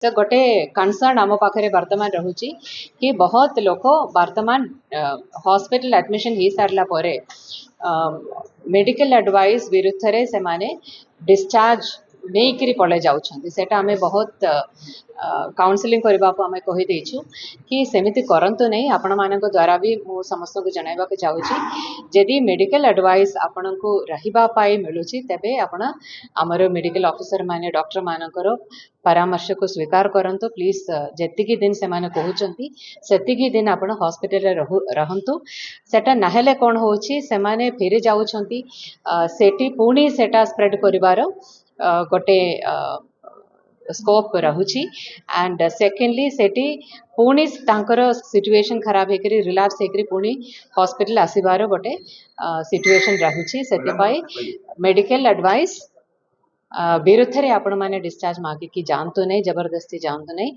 तो गोटे कनसर्न आम पाखे वर्तमान रहुची कि बहुत लोक वर्तमान हॉस्पिटल एडमिशन हो सारा पर मेडिकल एडवाइस विरुद्ध रे से माने डिस्चार्ज नहीं करी पड़े जाउछंती सेटा हमें बहुत काउंसलिंग करबा को हमें कहि देछु कि सेमिति करंतु नहीं आपण मानक द्वारा भी मु समस्त को जणाइबा के चाहूची यदि मेडिकल एडवाइस आपण को रहिबा पाई मिलुची तबे आपण हमर मेडिकल ऑफिसर माने डॉक्टर मानकर परामर्श को स्वीकार करंतु प्लीज जेतिकी दिन से माने कहउचंती सेतिकी दिन आपण हॉस्पिटल रे रहंतु सेटा नाहेले कोन होची से माने फेरी जाउछंती सेठी पुणी सेटा स्प्रेड करिवार गोटे स्कोप रहुची एंड सेकेंडली सेठी पुणी तांकर सिचुएशन खराब हेकरी रिलैप्स हेकरी पुणी हॉस्पिटल आसीबार गोटे सिचुएशन रहुची सेतिपाई मेडिकल एडवाइस विरुद्ध रे आपण माने डिस्चार्ज मागे कि जानतो नहीं जबरदस्ती जानतो नहीं।